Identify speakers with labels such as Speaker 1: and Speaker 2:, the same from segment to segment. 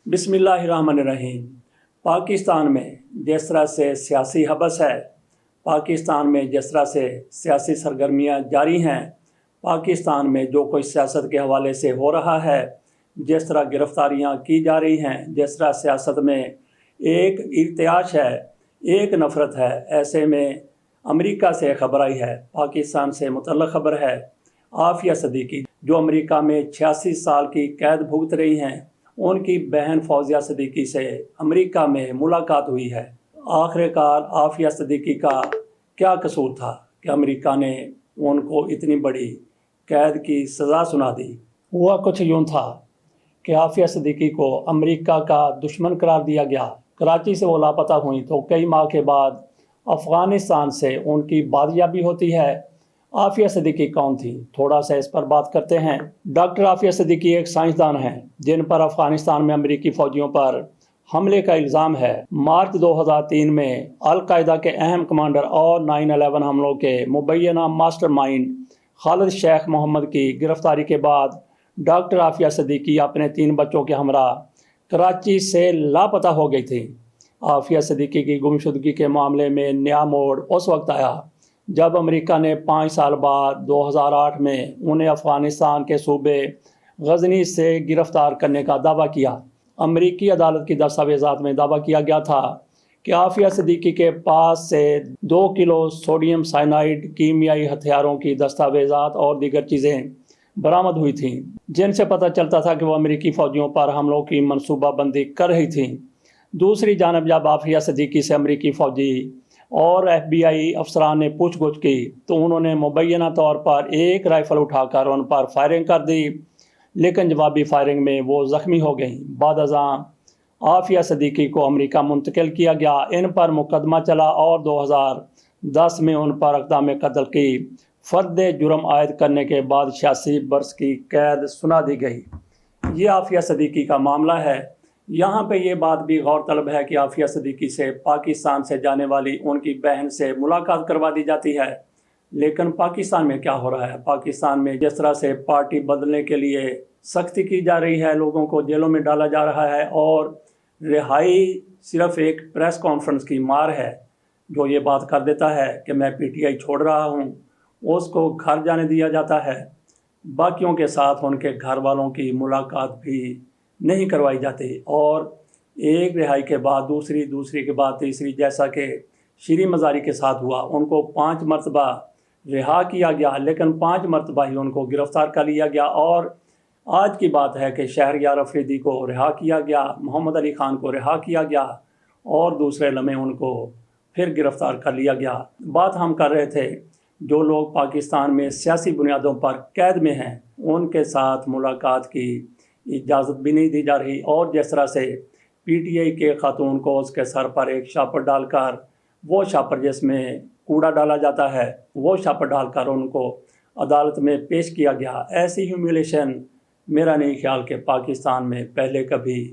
Speaker 1: बिस्मिल्लाहिर्रहमानिर्रहीम। पाकिस्तान में जिस तरह से सियासी हबस है, पाकिस्तान में जिस तरह से सियासी सरगर्मियाँ जारी हैं, पाकिस्तान में जो कोई सियासत के हवाले से हो रहा है, जिस तरह गिरफ़्तारियाँ की जा रही हैं, जिस तरह सियासत में एक इर्तियाश है, एक नफ़रत है, ऐसे में अमेरिका से खबर आई है, पाकिस्तान से मुतल्लक़ खबर है। आफिया सिद्दीकी जो अमेरिका में 86 साल की कैद भुगत रही हैं, उनकी बहन फौजिया सिद्दीकी से अमेरिका में मुलाकात हुई है। आखिरकार आफिया सिद्दीकी का क्या कसूर था कि अमेरिका ने उनको इतनी बड़ी कैद की सज़ा सुना दी। हुआ कुछ यूँ था कि आफिया सिद्दीकी को अमेरिका का दुश्मन करार दिया गया। कराची से वो लापता हुई तो कई माह के बाद अफ़गानिस्तान से उनकी बाजियाबी होती है। आफिया सिद्दीकी कौन थी, थोड़ा सा इस पर बात करते हैं। डॉक्टर आफिया सिद्दीकी एक साइंसदान हैं जिन पर अफ़गानिस्तान में अमेरिकी फ़ौजियों पर हमले का इल्ज़ाम है। मार्च 2003 में अल-कायदा के अहम कमांडर और 9/11 हमलों के मुबैना मास्टरमाइंड खालिद शेख मोहम्मद की गिरफ़्तारी के बाद डॉक्टर आफिया सिद्दीकी अपने 3 बच्चों के हमरा कराची से लापता हो गई थी। आफिया सिद्दीकी की गुमशुदगी के मामले में नया मोड़ उस वक्त आया जब अमेरिका ने 5 साल बाद 2008 में उन्हें अफ़गानिस्तान के सूबे गजनी से गिरफ़्तार करने का दावा किया। अमेरिकी अदालत की दस्तावेज़ात में दावा किया गया था कि आफिया सिद्दीकी के पास से 2 किलो सोडियम साइनाइड कीमियाई हथियारों की दस्तावेज़ात और दीगर चीज़ें बरामद हुई थीं, जिनसे पता चलता था कि वो अमेरिकी फ़ौजियों पर हमलों की मनसूबाबंदी कर रही थीं। दूसरी जानब जब आफिया सिद्दीकी से अमेरिकी फ़ौजी और FBI अफसरान ने पूछगछ की तो उन्होंने मुबैना तौर पर एक राइफ़ल उठाकर उन पर फायरिंग कर दी, लेकिन जवाबी फायरिंग में वो ज़ख्मी हो गईं। बाद अज़ां आफिया सिद्दीकी को अमेरिका मुंतकिल किया गया। इन पर मुकदमा चला और 2010 में उन पर इक़दाम कत्ल की फ़र्द जुर्म आयद करने के बाद 86 बरस की कैद सुना दी गई। ये आफिया सिद्दीकी का मामला है। यहाँ पे ये बात भी गौर तलब है कि आफिया सिद्दीकी से पाकिस्तान से जाने वाली उनकी बहन से मुलाकात करवा दी जाती है, लेकिन पाकिस्तान में क्या हो रहा है? पाकिस्तान में जिस तरह से पार्टी बदलने के लिए सख्ती की जा रही है, लोगों को जेलों में डाला जा रहा है और रिहाई सिर्फ एक प्रेस कॉन्फ्रेंस की मार है। जो ये बात कर देता है कि मैं PTI छोड़ रहा हूँ, उसको घर जाने दिया जाता है। बाकियों के साथ उनके घर वालों की मुलाकात भी नहीं करवाई जाती और एक रिहाई के बाद दूसरी के बाद तीसरी, जैसा कि शीरी मज़ारी के साथ हुआ। उनको 5 मरतबा रिहा किया गया, लेकिन 5 मरतबा ही उनको गिरफ़्तार कर लिया गया। और आज की बात है कि शहरयार अफरीदी को रिहा किया गया, मोहम्मद अली ख़ान को रिहा किया गया और दूसरे लम्हे उनको फिर गिरफ़्तार कर लिया गया। बात हम कर रहे थे जो लोग पाकिस्तान में सियासी बुनियादों पर कैद में हैं, उनके साथ मुलाकात की इजाज़त भी नहीं दी जा रही। और जिस तरह से PTI के खातून को उसके सर पर एक शापर डालकर, वो शापर जिसमें कूड़ा डाला जाता है, वो शापर डालकर उनको अदालत में पेश किया गया। ऐसी ह्यूमिलेशन मेरा नहीं ख्याल कि पाकिस्तान में पहले कभी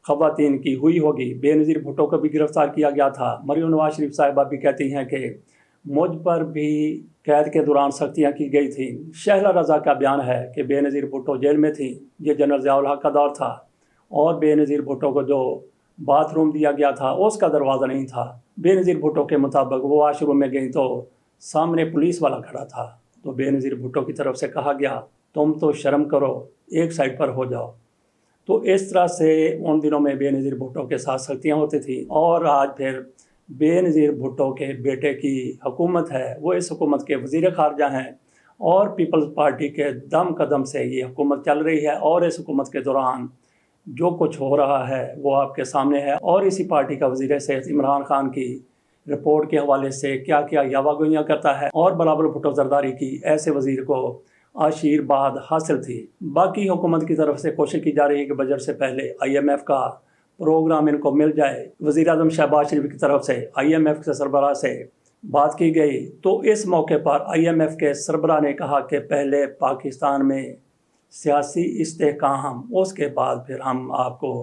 Speaker 1: ख़वातीन की हुई होगी। बेनज़ीर भुट्टो को भी गिरफ़्तार किया गया था। मरियम नवाज शरीफ साहिबा भी कहती हैं कि मुझ पर भी कैद के दौरान सख्तियाँ की गई थी। शहला रज़ा का बयान है कि बेनज़ीर भुट्टो जेल में थी। ये जनरल ज़िया-उल हक़ का दौर था और बेनज़ीर भुट्टो को जो बाथरूम दिया गया था उसका दरवाज़ा नहीं था। बेनज़ीर भुट्टो के मुताबिक वो वॉशरूम में गई तो सामने पुलिस वाला खड़ा था, तो बेनज़ीर भुट्टो की तरफ से कहा गया तुम तो शर्म करो, एक साइड पर हो जाओ। तो इस तरह से उन दिनों में बेनज़ीर भुट्टो के साथ सख्तियाँ होती थी। और आज फिर बेनज़ीर भुट्टो के बेटे की हुकूमत है, वो इस हुकूमत के वज़ीर ख़ारजा हैं और पीपल्स पार्टी के दम कदम से ये हुकूमत चल रही है। और इस हुकूमत के दौरान जो कुछ हो रहा है वो आपके सामने है। और इसी पार्टी का वज़ीर सेहत इमरान खान की रिपोर्ट के हवाले से क्या क्या यावागोइयाँ करता है और बिलावल भुट्टो ज़रदारी की ऐसे वज़ीर को आशीर्वाद हासिल थी। बाकी हुकूमत की तरफ से कोशिश की जा रही है कि बजट से पहले IMF का प्रोग्राम इनको मिल जाए। वज़ीर-ए-आज़म शहबाज शरीफ की तरफ से IMF के सरबराह से बात की गई, तो इस मौके पर IMF के सरबराह ने कहा कि पहले पाकिस्तान में सियासी इस्तेहकाम, उसके बाद फिर हम आपको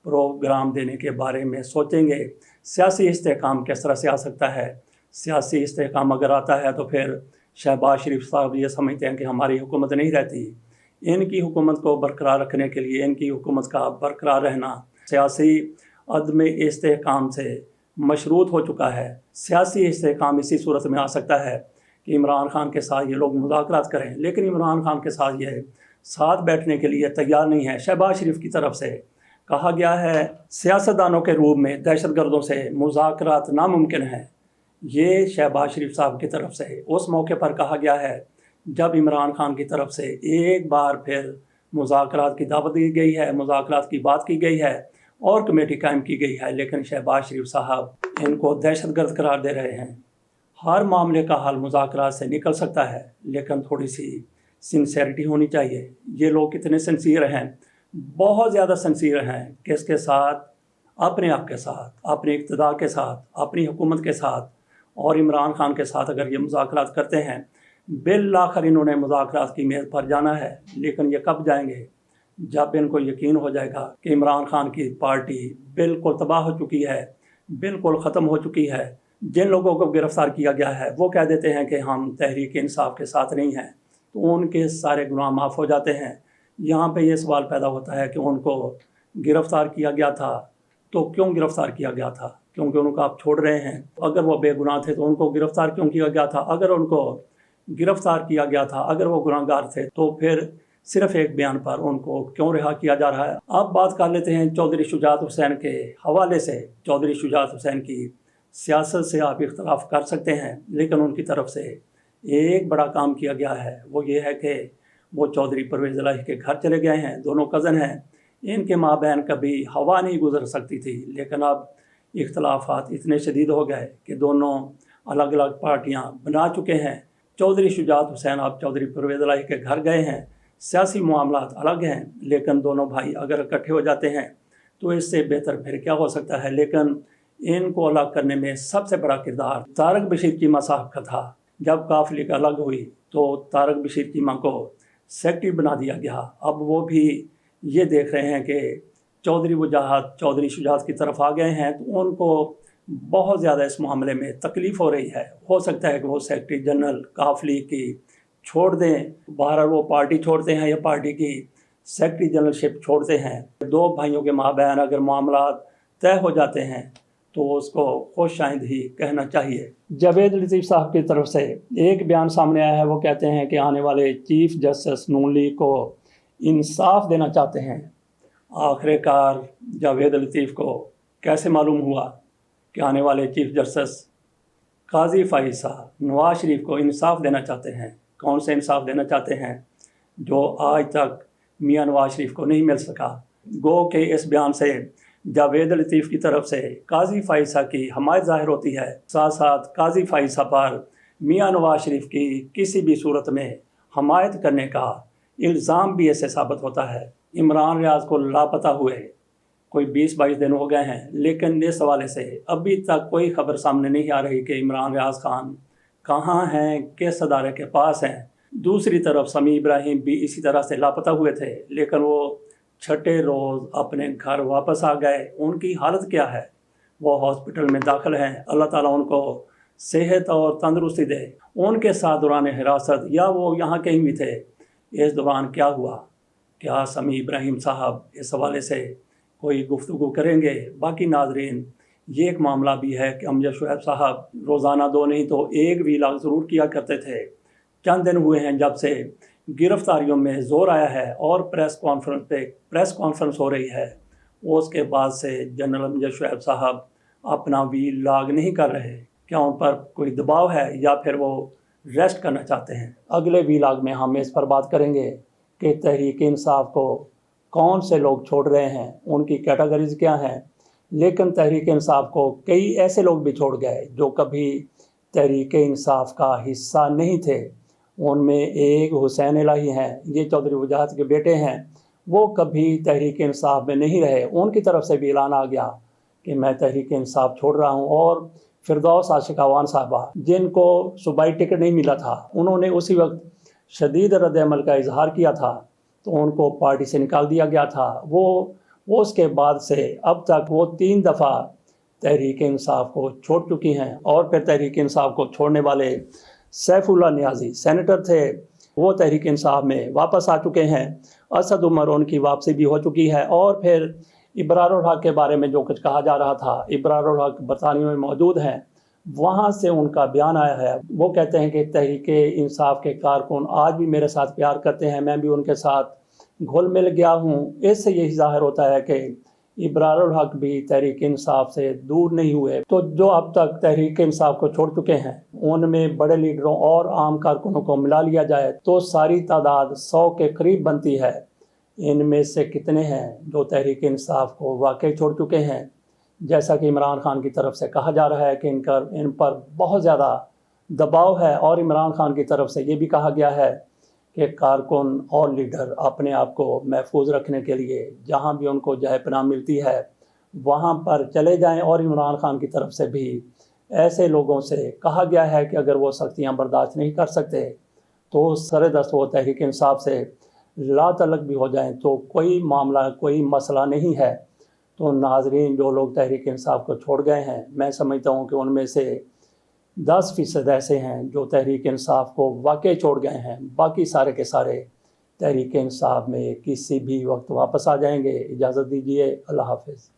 Speaker 1: प्रोग्राम देने के बारे में सोचेंगे। सियासी इस्तेहकाम किस तरह से आ सकता है? सियासी इस्तेहकाम अगर आता है तो फिर शहबाज शरीफ साहब ये समझते हैं कि हमारी हुकूमत नहीं रहती। इनकी हुकूमत को बरकरार रखने के लिए, इनकी हुकूमत का बरकरार रहना सियासी अदम इस्तेहकाम से मशरूत हो चुका है। सियासी इस्तेहकाम इसी सूरत में आ सकता है कि इमरान खान के साथ ये लोग मुज़ाकरात करें, लेकिन इमरान खान के साथ ये साथ बैठने के लिए तैयार नहीं है। शहबाज शरीफ की तरफ से कहा गया है सियासतदानों के रूप में दहशतगर्दों से मुज़ाकरात नामुमकिन है। ये शहबाज शरीफ साहब की तरफ से उस मौके पर कहा गया है जब इमरान खान की तरफ से एक बार फिर मुज़ाकरात की दावत दी गई है, मुज़ाकरात की बात की गई है और कमेटी कायम की गई है, लेकिन शहबाज शरीफ साहब इनको दहशतगर्द करार दे रहे हैं। हर मामले का हल मुज़ाकरात से निकल सकता है, लेकिन थोड़ी सी सिंसेरिटी होनी चाहिए। ये लोग कितने सिंसियर हैं, बहुत ज़्यादा सिंसियर हैं। किसके साथ? अपने आप के साथ, अपने इक़्तिदार के साथ, अपनी हुकूमत के साथ और इमरान खान के साथ अगर ये मुज़ाकरात करते हैं, बिल-आखिर इन्होंने मुज़ाकरात की मेज़ पर जाना है। लेकिन ये कब जाएंगे? जब इनको यकीन हो जाएगा कि इमरान खान की पार्टी बिल्कुल तबाह हो चुकी है, बिल्कुल ख़त्म हो चुकी है। जिन लोगों को गिरफ़्तार किया गया है वो कह देते हैं कि हम तहरीक इंसाफ के साथ नहीं हैं, तो उनके सारे गुनाह माफ़ हो जाते हैं। यहाँ पे ये सवाल पैदा होता है कि उनको गिरफ़्तार किया गया था तो क्यों गिरफ़्तार किया गया था? क्योंकि उनको आप छोड़ रहे हैं। अगर वो बेगुनाह थे तो उनको गिरफ़्तार क्यों किया गया था? अगर उनको गिरफ़्तार किया गया था, अगर वो गुनाहगार थे, तो फिर सिर्फ एक बयान पर उनको क्यों रिहा किया जा रहा है? अब बात कर लेते हैं चौधरी शुजात हुसैन के हवाले से। चौधरी शुजात हुसैन की सियासत से आप इख्तलाफ कर सकते हैं, लेकिन उनकी तरफ से एक बड़ा काम किया गया है। वो ये है कि वो चौधरी परवेज़ इलाही के घर चले गए हैं। दोनों कज़न हैं, इनके माँ बहन कभी हवा नहीं गुजर सकती थी, लेकिन अब इख्तलाफात इतने शदीद हो गए कि दोनों अलग अलग पार्टियाँ बना चुके हैं। चौधरी शुजात हुसैन अब चौधरी परवेज़ इलाही के घर गए हैं। सियासी मामलात अलग हैं, लेकिन दोनों भाई अगर इकट्ठे हो जाते हैं तो इससे बेहतर फिर क्या हो सकता है। लेकिन इनको अलग करने में सबसे बड़ा किरदार तारक बशीर चीमा साहब का था। जब काफ लीग अलग हुई तो तारक बशीर चीमा को सेक्रेटरी बना दिया गया। अब वो भी ये देख रहे हैं कि चौधरी वजाहत चौधरी शुजात की तरफ आ गए हैं, तो उनको बहुत ज़्यादा इस मामले में तकलीफ़ हो रही है। हो सकता है कि वो सेक्रेटरी जनरल काफ लीग की छोड़ दें, बाहर वो पार्टी छोड़ते हैं या पार्टी की सेक्रेटरी जनरलशिप छोड़ते हैं। दो भाइयों के माँ बहन अगर मामला तय हो जाते हैं तो उसको खुश आइंदगी कहना चाहिए। जावेद लतीफ़ साहब की तरफ से एक बयान सामने आया है। वो कहते हैं कि आने वाले चीफ जस्टिस नून लीग को इंसाफ देना चाहते हैं। आखिरकार जावेद लतीफ़ को कैसे मालूम हुआ कि आने वाले चीफ जस्टिस काजी फ़ाइज़ साहब नवाज शरीफ को इंसाफ देना चाहते हैं? कौन से इंसाफ देना चाहते हैं जो आज तक मियां नवाज शरीफ को नहीं मिल सका? गो के इस बयान से जावेद लतीफ़ की तरफ से काजी फ़ाइज़ साहब की हमायत ज़ाहिर होती है। साथ साथ काजी फ़ाइज़ साहब पर मियां नवाज शरीफ की किसी भी सूरत में हमायत करने का इल्ज़ाम भी ऐसे साबित होता है। इमरान रियाज को लापता हुए कोई 20-22 दिन हो गए हैं, लेकिन इस हवाले से अभी तक कोई खबर सामने नहीं आ रही कि इमरान रियाज खान कहाँ हैं, किस अदारे के पास हैं। दूसरी तरफ समी इब्राहिम भी इसी तरह से लापता हुए थे, लेकिन वो छठे रोज़ अपने घर वापस आ गए। उनकी हालत क्या है? वो हॉस्पिटल में दाखिल हैं। अल्लाह ताला उनको सेहत और तंदरुस्ती दे। उनके साथ दौरान हिरासत या वो यहाँ कहीं भी थे, इस दौरान क्या हुआ? क्या समी इब्राहिम साहब इस हवाले से कोई गुफ्तगू करेंगे? बाकी नाजरीन, ये एक मामला भी है कि अमजद शुएब साहब रोज़ाना 2 नहीं तो 1 व्लॉग ज़रूर किया करते थे। चंद दिन हुए हैं जब से गिरफ्तारियों में ज़ोर आया है और प्रेस कॉन्फ्रेंस हो रही है, उसके बाद से जनरल अमजद शुएब साहब अपना व्लॉग नहीं कर रहे। क्या उन पर कोई दबाव है या फिर वो रेस्ट करना चाहते हैं? अगले व्लॉग में हम इस पर बात करेंगे कि तहरीक इंसाफ को कौन से लोग छोड़ रहे हैं, उनकी कैटेगरीज क्या हैं। लेकिन तहरीक इंसाफ को कई ऐसे लोग भी छोड़ गए जो कभी तहरीक इंसाफ का हिस्सा नहीं थे। उनमें एक हुसैन इलाही हैं, ये चौधरी वजाहत के बेटे हैं। वो कभी तहरीक इंसाफ में नहीं रहे। उनकी तरफ से भी ऐलान आ गया कि मैं तहरीक इंसाफ छोड़ रहा हूँ। और फिरदौस आशिक अवान साहबा, जिनको सूबाई टिकट नहीं मिला था, उन्होंने उसी वक्त शदीद रद्द-ए-अमल का इजहार किया था, तो उनको पार्टी से निकाल दिया गया था। वो उसके बाद से अब तक वो 3 दफ़ा तहरीक इंसाफ को छोड़ चुकी हैं। और फिर तहरीक इंसाफ को छोड़ने वाले सैफुल्लाह नियाज़ी सेनेटर थे, वो तहरीक इंसाफ में वापस आ चुके हैं। असद उमर, उनकी वापसी भी हो चुकी है। और फिर ابرار الحق کے بارے میں جو کچھ کہا جا رہا تھا، ابرار الحق برطانیہ میں موجود ہیں، وہاں سے ان کا بیان آیا ہے۔ وہ کہتے ہیں کہ تحریک انصاف کے کارکن آج بھی میرے ساتھ پیار کرتے ہیں، میں بھی ان کے ساتھ گھل مل گیا ہوں۔ اس سے یہی ظاہر ہوتا ہے کہ ابرار الحق بھی تحریک انصاف سے دور نہیں ہوئے۔ تو جو اب تک تحریک انصاف کو چھوڑ چکے ہیں، ان میں بڑے لیڈروں اور عام کارکنوں کو ملا لیا جائے تو ساری تعداد 100 کے قریب بنتی ہے۔ ان میں سے کتنے ہیں جو تحریک انصاف کو واقعی چھوڑ چکے ہیں؟ جیسا کہ عمران خان کی طرف سے کہا جا رہا ہے کہ ان پر بہت زیادہ دباؤ ہے، اور عمران خان کی طرف سے یہ بھی کہا گیا ہے کہ کارکن اور لیڈر اپنے آپ کو محفوظ رکھنے کے لیے جہاں بھی ان کو جائے پناہ ملتی ہے وہاں پر چلے جائیں، اور عمران خان کی طرف سے بھی ایسے لوگوں سے کہا گیا ہے کہ اگر وہ سختیاں برداشت نہیں کر سکتے تو سر دست وہ تحریک انصاف سے لا تعلق بھی ہو جائیں تو کوئی معاملہ، کوئی مسئلہ نہیں ہے۔ تو ناظرین، جو لوگ تحریک انصاف کو چھوڑ گئے ہیں، میں سمجھتا ہوں کہ ان میں سے 10% ایسے ہیں جو تحریک انصاف کو واقعی چھوڑ گئے ہیں، باقی سارے کے سارے تحریک انصاف میں کسی بھی وقت واپس آ جائیں گے۔ اجازت دیجیے، اللہ حافظ۔